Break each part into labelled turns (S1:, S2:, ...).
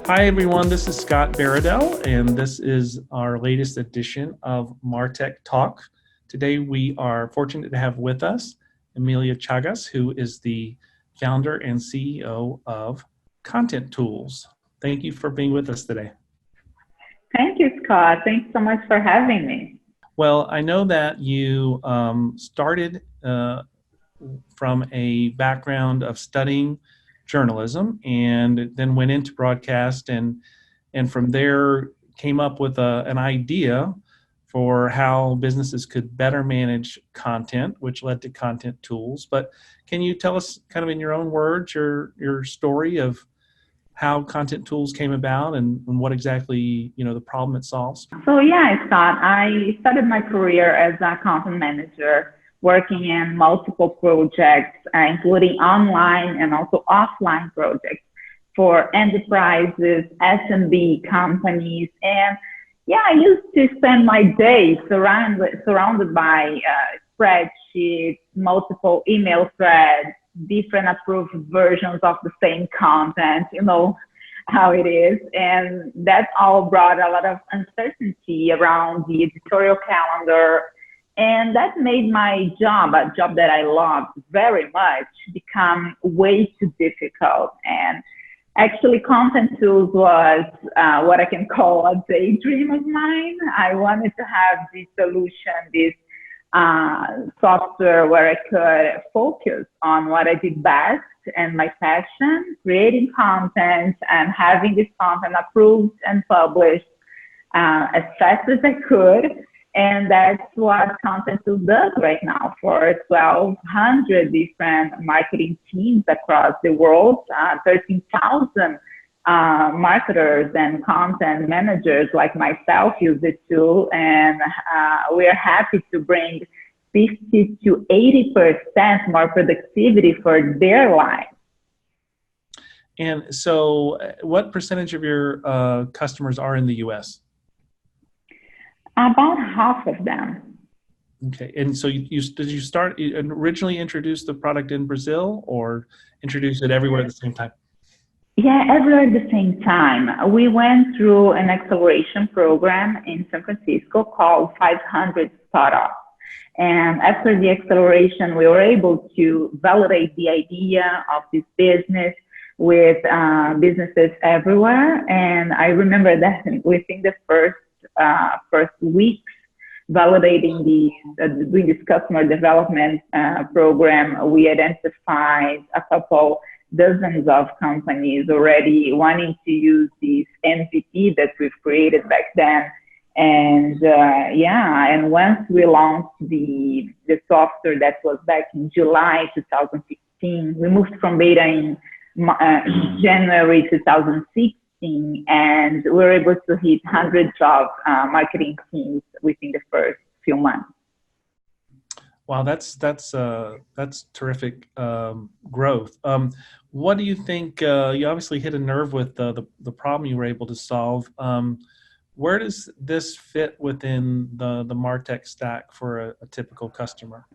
S1: Hi, everyone. This is Scott Baradell, and this is our latest edition of MarTech Talk. Today, we are fortunate to have with us Emily Chagas, who is the founder and CEO of Contentools. Thank you for being with us today.
S2: Thank you, Scott. Thanks so much for having me.
S1: Well, I know that you started from a background of studying journalism and then went into broadcast and from there came up with an idea for how businesses could better manage content, which led to Contentools. But can you tell us kind of in your own words your story of how Contentools came about and what exactly the problem it solves?
S2: So yeah, Scott, I started my career as a content manager, working in multiple projects, including online and also offline projects for enterprises, SMB companies. And yeah, I used to spend my day surrounded by spreadsheets, multiple email threads, different approved versions of the same content, you know how it is. And that all brought a lot of uncertainty around the editorial calendar. And that made my job, a job that I loved very much, become way too difficult. And actually, Contentools was what I can call a daydream of mine. I wanted to have this solution, this software where I could focus on what I did best and my passion, creating content and having this content approved and published as fast as I could. And that's what Contentools does right now for 1,200 different marketing teams across the world, 13,000 marketers and content managers like myself use the tool, and we are happy to bring 50 to 80% more productivity for their lives.
S1: And so what percentage of your customers are in the U.S.?
S2: About half of them.
S1: Okay, and so did you originally introduce the product in Brazil or introduce it everywhere at the same time?
S2: Yeah, everywhere at the same time. We went through an acceleration program in San Francisco called 500 Startups. And after the acceleration, we were able to validate the idea of this business with businesses everywhere. And I remember that within the first weeks, validating doing this customer development program, we identified a couple dozens of companies already wanting to use this MVP that we've created back then. And and once we launched the software, that was back in July 2015, we moved from beta in January 2016, and we were able to hit hundreds of marketing teams within the first few months.
S1: Wow, that's terrific growth. What do you think? You obviously hit a nerve with the problem you were able to solve. Where does this fit within the MarTech stack for a typical customer?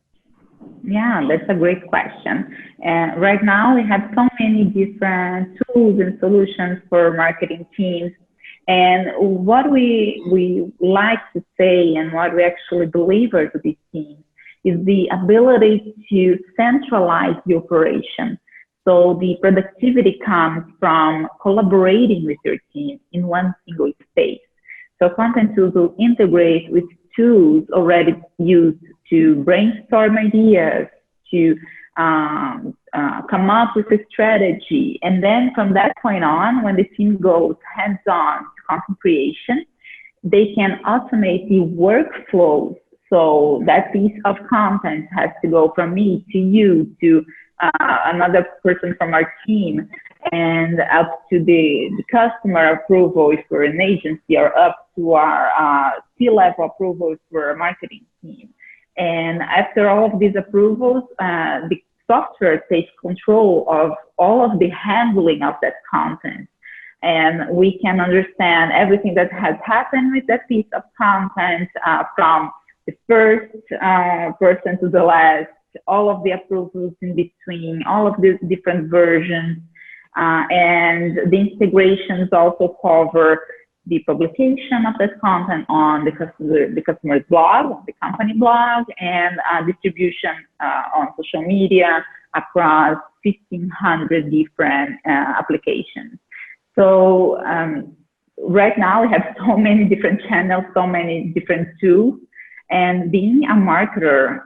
S2: Yeah, that's a great question. And right now we have so many different tools and solutions for marketing teams. And what we like to say and what we actually deliver to these teams is the ability to centralize the operation. So the productivity comes from collaborating with your team in one single space. So Contentools will integrate with tools already used to brainstorm ideas, to come up with a strategy. And then from that point on, when the team goes hands-on to content creation, they can automate the workflows. So that piece of content has to go from me to you to another person from our team, and up to the customer approval if we're an agency, or up to our C-level approvals for our marketing team. And after all of these approvals, the software takes control of all of the handling of that content. And we can understand everything that has happened with that piece of content, from the first person to the last, all of the approvals in between, all of the different versions. And the integrations also cover the publication of that content on the customer's blog, the company blog, and distribution on social media across 1,500 different applications. So right now we have so many different channels, so many different tools, and being a marketer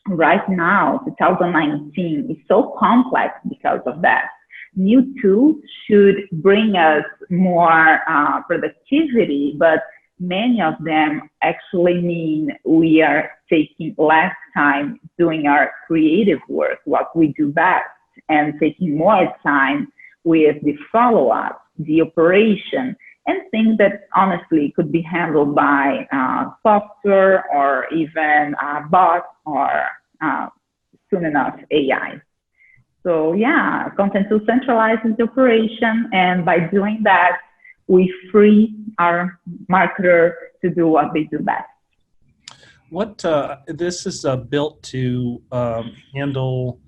S2: right now, 2019, is so complex because of that. New tools should bring us more productivity, but many of them actually mean we are taking less time doing our creative work, what we do best, and taking more time with the follow-up, the operation, and things that honestly could be handled by software or even bots or soon enough AI. So yeah, Contentools centralizes the operation, and by doing that, we free our marketer to do what they do best.
S1: What this is built to handle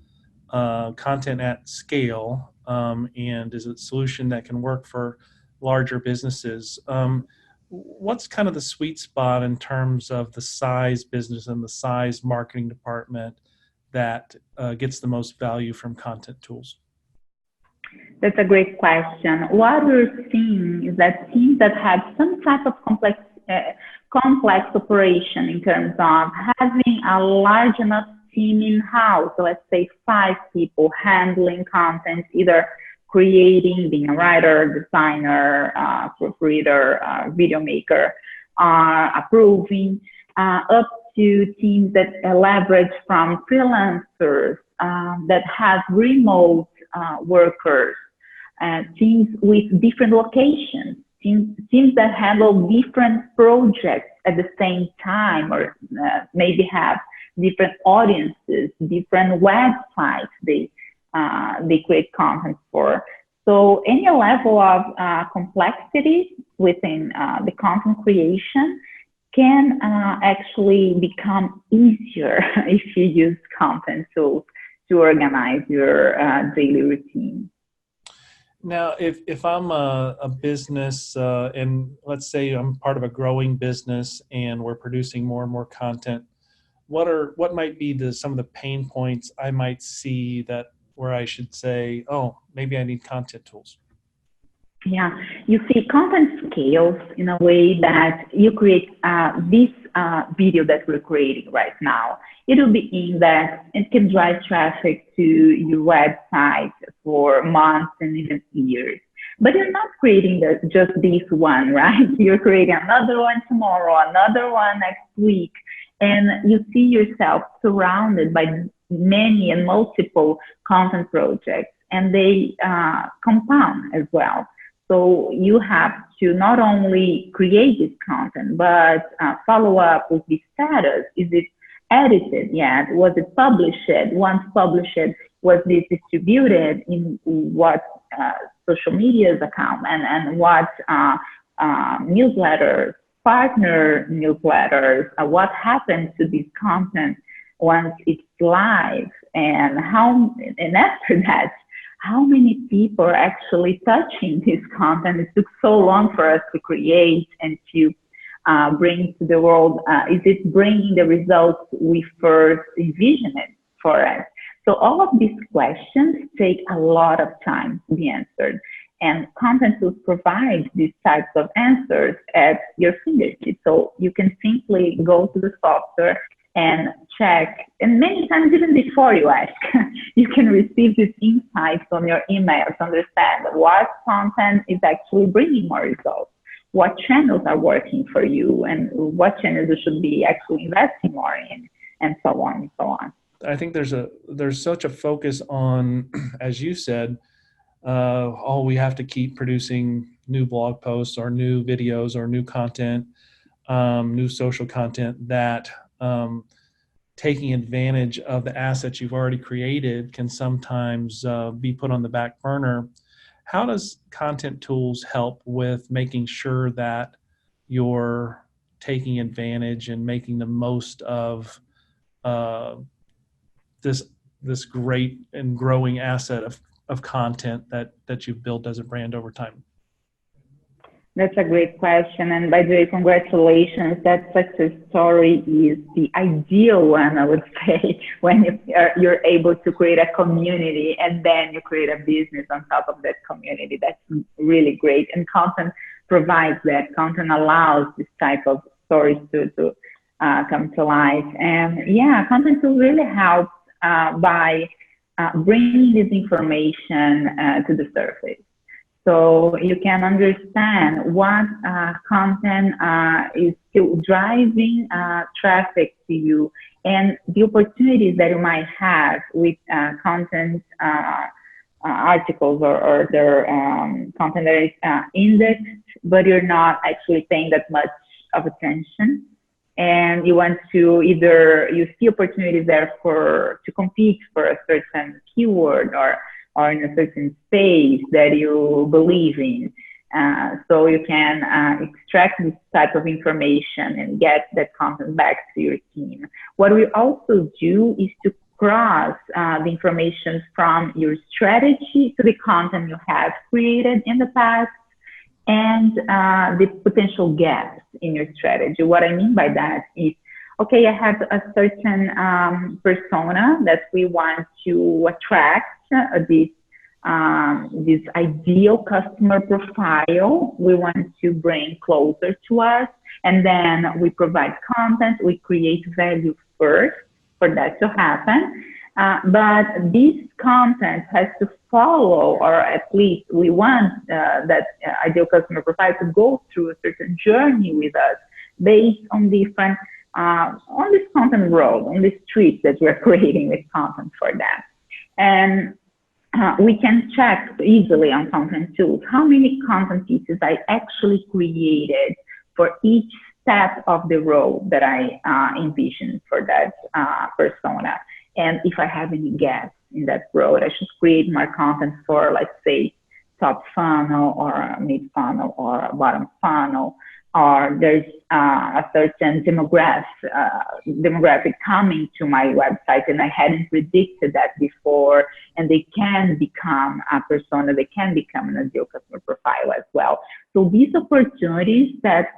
S1: content at scale, and is a solution that can work for larger businesses. What's kind of the sweet spot in terms of the size business and the size marketing department that gets the most value from Contentools?
S2: That's a great question. What we're seeing is that teams that have some type of complex operation in terms of having a large enough team in-house, so let's say 5 people handling content, either creating, being a writer, designer, proofreader, video maker, approving, up to teams that leverage from freelancers that have remote workers, teams with different locations, teams that handle different projects at the same time, or maybe have different audiences, different websites they create content for. So any level of complexity within the content creation can actually become easier if you use Contentools to organize your daily routine.
S1: Now, if I'm a business, and let's say I'm part of a growing business and we're producing more and more content, what might be some of the pain points I might see where I should say, oh, maybe I need Contentools?
S2: Yeah, you see, content scales in a way that you create this video that we're creating right now. It will be in that it can drive traffic to your website for months and even years. But you're not creating just this one, right? You're creating another one tomorrow, another one next week, and you see yourself surrounded by many and multiple content projects, and they compound as well. So you have to not only create this content, but follow up with the status. Is it edited yet? Was it published? Once published, was this distributed in what social media's account and what newsletters, partner newsletters, what happened to this content once it's live, and after that, how many people are actually touching this content? It took so long for us to create and to bring to the world. Is it bringing the results we first envisioned it for us? So all of these questions take a lot of time to be answered. And Contentools provides these types of answers at your fingertips. So you can simply go to the software and check, and many times even before you ask, you can receive these insights on your email to understand what content is actually bringing more results, what channels are working for you, and what channels you should be actually investing more in, and so on and so on.
S1: I think there's such a focus on, as you said, we have to keep producing new blog posts or new videos or new content, new social content, that taking advantage of the assets you've already created can sometimes be put on the back burner. How does Contentools help with making sure that you're taking advantage and making the most of this great and growing asset of content that you've built as a brand over time?
S2: That's a great question. And by the way, congratulations. That success story is the ideal one, I would say, when you're able to create a community and then you create a business on top of that community. That's really great. And content provides that. Content allows this type of stories to come to life. And yeah, Contentools really helps by bringing this information to the surface. So you can understand what content is still driving traffic to you and the opportunities that you might have with content articles or their content that is indexed, but you're not actually paying that much of attention. And you want to you see opportunities there to compete for a certain keyword or in a certain space that you believe in. So you can extract this type of information and get that content back to your team. What we also do is to cross the information from your strategy to the content you have created in the past and the potential gaps in your strategy. What I mean by that is, okay, I have a certain persona that we want to attract, this ideal customer profile we want to bring closer to us, and then we provide content, we create value first for that to happen. But this content has to follow, or at least we want that ideal customer profile to go through a certain journey with us based on different on this content road, on the streets that we're creating with content for them. And we can check easily on Contentools how many content pieces I actually created for each step of the road that I envisioned for that persona. And if I have any gaps in that road, I should create more content for, let's say, top funnel or mid funnel or bottom funnel, or there's a certain demographic coming to my website and I hadn't predicted that before, and they can become a persona, they can become an ideal customer profile as well. So these opportunities that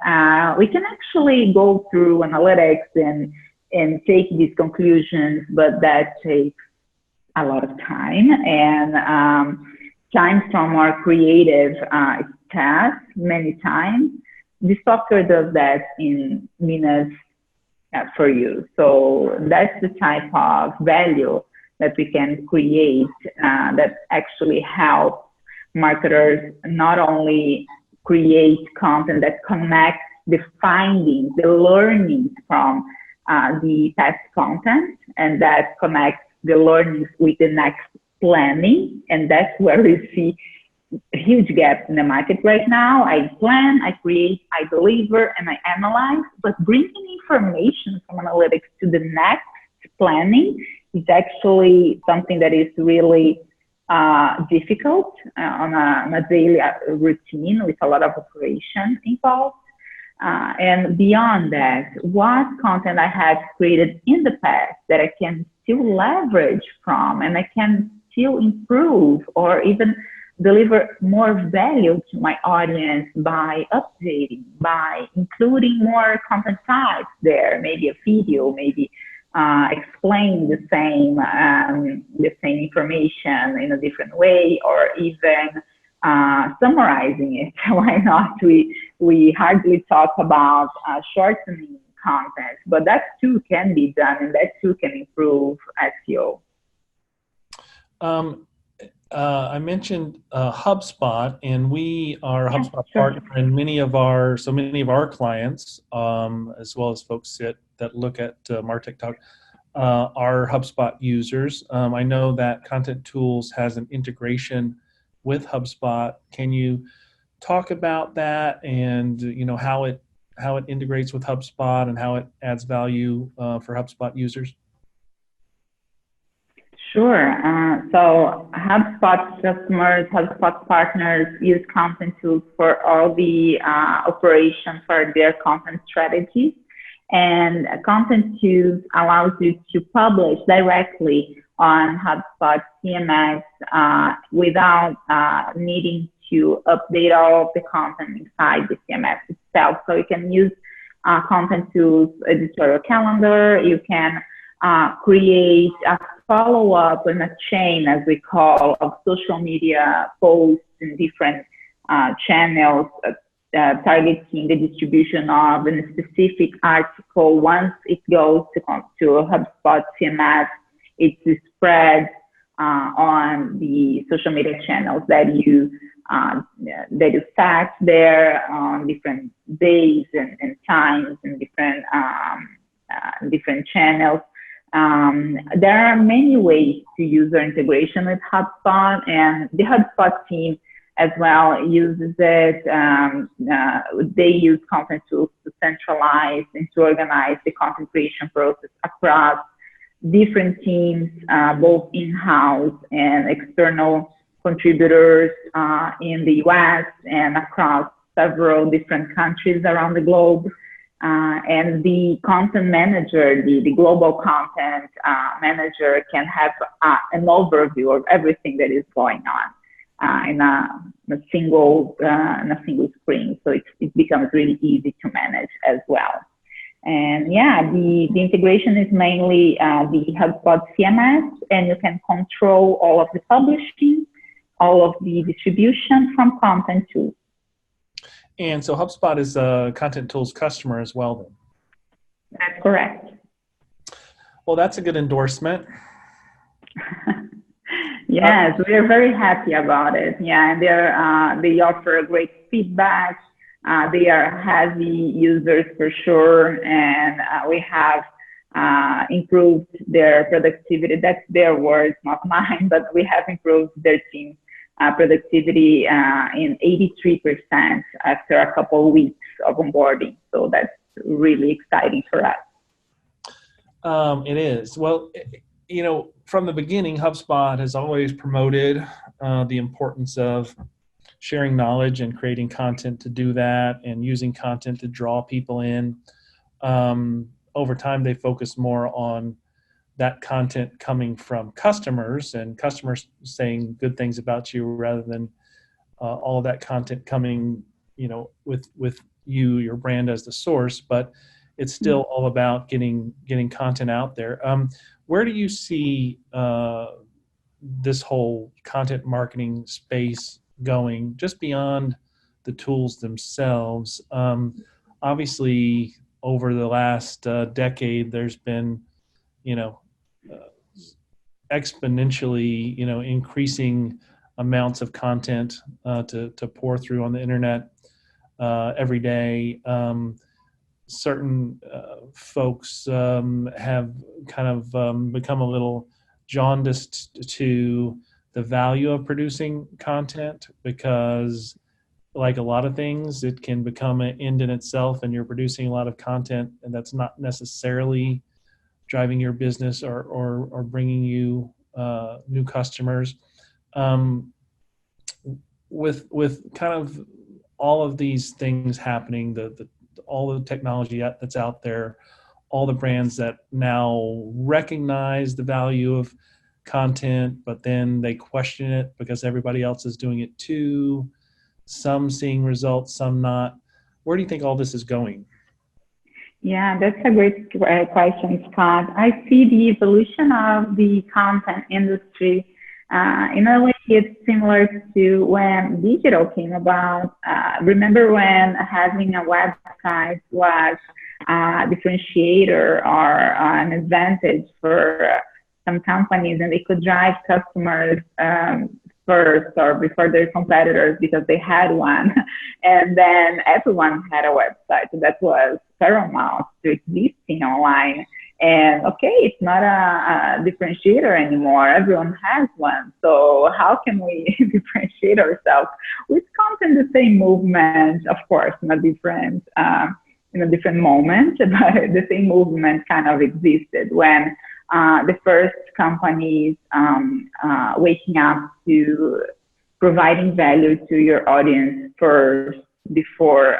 S2: we can actually go through analytics and take these conclusions, but that takes a lot of time and time from our creative staff many times. The software does that in minutes for you. So that's the type of value that we can create that actually helps marketers not only create content that connects the findings, the learnings from the past content, and that connects the learnings with the next planning. And that's where we see huge gaps in the market right now. I plan, I create, I deliver, and I analyze, but bringing information from analytics to the next planning is actually something that is really difficult on a daily routine with a lot of operation involved. And beyond that, what content I have created in the past that I can still leverage from and I can still improve or even deliver more value to my audience by updating, by including more content types there, maybe a video, maybe explain the same information in a different way, or even summarizing it. Why not? We hardly talk about shortening content, but that too can be done, and that too can improve SEO.
S1: I mentioned HubSpot, and we are a HubSpot partner, and many of our clients, as well as folks that look at MarTech Talk, are HubSpot users. I know that Contentools has an integration with HubSpot. Can you talk about that, and how it integrates with HubSpot and how it adds value for HubSpot users?
S2: Sure. So HubSpot customers, HubSpot partners use Contentools for all the operations for their content strategies. And Contentools allows you to publish directly on HubSpot CMS without needing to update all of the content inside the CMS itself. So you can use Contentools editorial calendar. You can create a follow-up and a chain, as we call, of social media posts in different channels, targeting the distribution of a specific article. Once it goes to HubSpot CMS, it's spread on the social media channels that you set there on different days and times and different channels. There are many ways to user integration with HubSpot, and the HubSpot team as well uses it. They use Contentools to centralize and to organize the content creation process across different teams, both in-house and external contributors in the US and across several different countries around the globe. And the content manager, the global content manager, can have an overview of everything that is going on in a single screen. So it becomes really easy to manage as well. And yeah, the integration is mainly the HubSpot CMS, and you can control all of the publishing, all of the distribution from Contentools.
S1: And so HubSpot is a Contentools customer as well then?
S2: That's correct.
S1: Well, that's a good endorsement.
S2: Yes, we are very happy about it. Yeah, and they offer great feedback. They are heavy users for sure, and we have improved their productivity. That's their words, not mine, but we have improved their team productivity in 83% after a couple of weeks of onboarding. So that's really exciting for us.
S1: It is. Well, from the beginning, HubSpot has always promoted the importance of sharing knowledge and creating content to do that, and using content to draw people in. Over time, they focus more on that content coming from customers and customers saying good things about you, rather than all of that content coming, with your brand as the source. But it's still all about getting content out there. Where do you see this whole content marketing space going, just beyond the tools themselves? Obviously, over the last decade, there's been, exponentially, increasing amounts of content to pour through on the internet every day. Certain folks have kind of become a little jaundiced to the value of producing content, because like a lot of things, it can become an end in itself, and you're producing a lot of content and that's not necessarily driving your business or bringing you new customers. With kind of all of these things happening, all the technology that's out there, all the brands that now recognize the value of content, but then they question it because everybody else is doing it too. Some seeing results, some not. Where do you think all this is going?
S2: Yeah, that's a great question, Scott. I see the evolution of the content industry. In a way, it's similar to when digital came about. Remember when having a website was a differentiator or an advantage for some companies, and they could drive customers first or before their competitors because they had one, and then everyone had a website. So that was paramount to existing online. And okay, it's not a differentiator anymore. Everyone has one. So how can we differentiate ourselves? With content, the same movement, of course, in a different moment, but the same movement kind of existed when the first companies waking up to providing value to your audience first before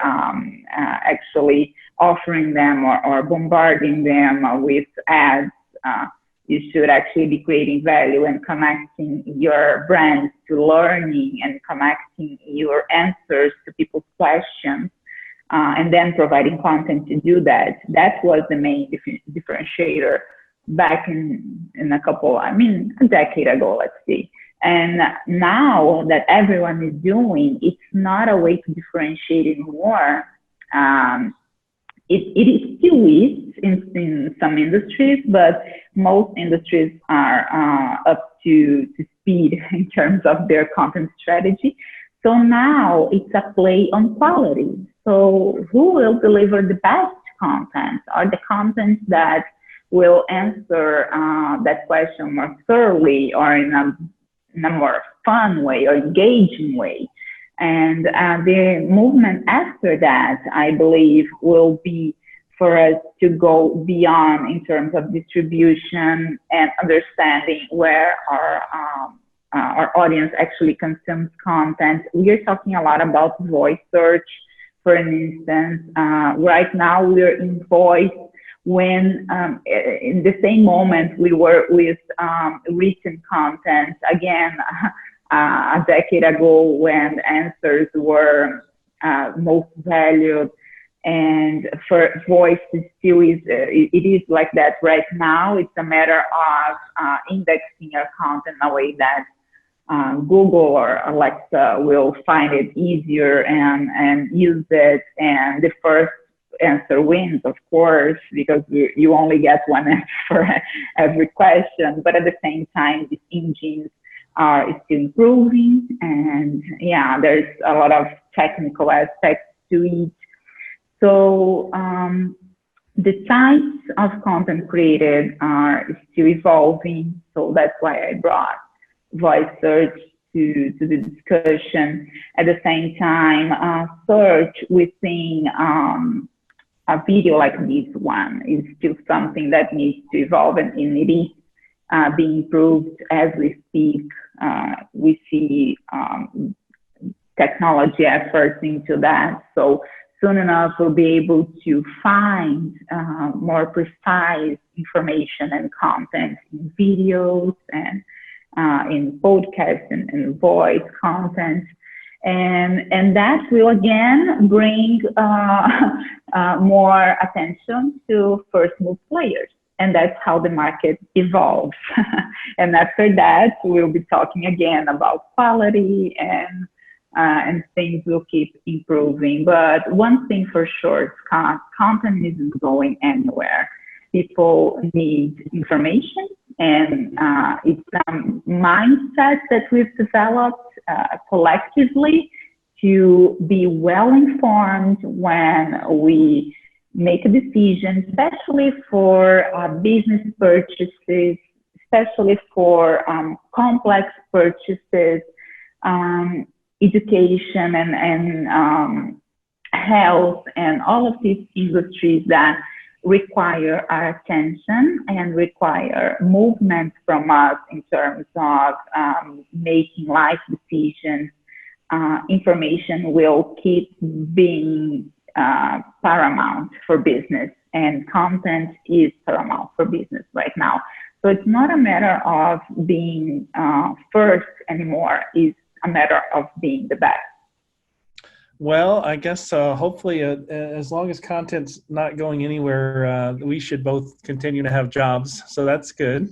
S2: actually offering them or bombarding them with ads You should actually be creating value and connecting your brand to learning and connecting your answers to people's questions, and then providing content to do that. That was the main differentiator back in a decade ago, let's see. And now that everyone is doing, it's not a way to differentiate anymore. It still is in some industries, but most industries are up to speed in terms of their content strategy. So now it's a play on quality. So who will deliver the best content, or the content that will answer that question more thoroughly, or in a more fun way or engaging way? And the movement after that, I believe, will be for us to go beyond in terms of distribution and understanding where our audience actually consumes content. We are talking a lot about voice search, for instance. Right now, we're in voice when in the same moment we were with written content. Again, a decade ago, when answers were most valued, and for voice it still is, it is like that right now. It's a matter of indexing your content in a way that Google or Alexa will find it easier and use it, and the first answer wins, of course, because you only get one answer for every question. But at the same time, these engines are still improving, and yeah, there's a lot of technical aspects to it. So the types of content created are still evolving. So that's why I brought voice search to the discussion. At the same time, search within a video like this one is still something that needs to evolve, and it is being improved as we speak. We see technology efforts into that. So soon enough, we'll be able to find more precise information and content in videos and in podcasts and voice content. And that will again bring more attention to first move players. And that's how the market evolves. And after that, we'll be talking again about quality, and things will keep improving. But one thing for sure, content isn't going anywhere. People need information, and it's a mindset that we've developed collectively to be well informed when we make a decision, especially for business purchases, especially for complex purchases, education and health, and all of these industries that require our attention and require movement from us in terms of making life decisions. Information will keep being paramount for business, and content is paramount for business right now. So it's not a matter of being first anymore. It's a matter of being the best.
S1: Well, I guess hopefully as long as content's not going anywhere, we should both continue to have jobs. So that's good.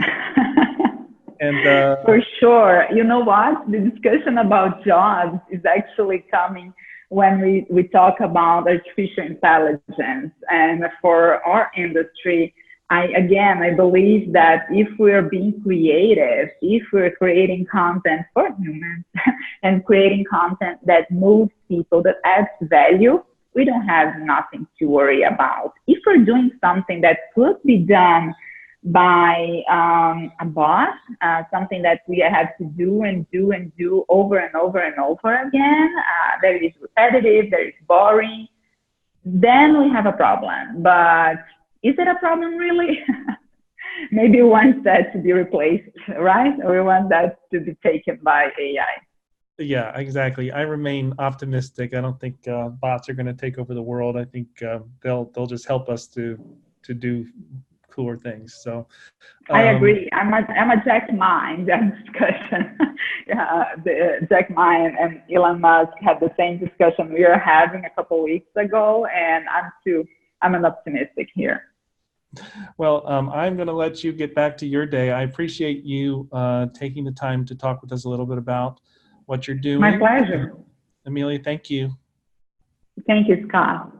S1: And
S2: for sure. You know what? The discussion about jobs is actually coming when we talk about artificial intelligence. And for our industry, I believe that if we're being creative, if we're creating content for humans and creating content that moves people, that adds value, we don't have nothing to worry about. If we're doing something that could be done by a bot, something that we have to do and do and do over and over and over again, that is repetitive, that is boring, then we have a problem. But is it a problem really? Maybe we want that to be replaced, right? Or we want that to be taken by AI.
S1: Yeah, exactly. I remain optimistic. I don't think bots are going to take over the world. I think they'll just help us to do cooler things. So
S2: I agree. I'm a Jack Ma in that discussion. Yeah, Jack Ma and Elon Musk had the same discussion we were having a couple of weeks ago, and I'm an optimistic here.
S1: Well, I'm going to let you get back to your day. I appreciate you taking the time to talk with us a little bit about what you're doing.
S2: My pleasure.
S1: Amelia, thank you.
S2: Thank you, Scott.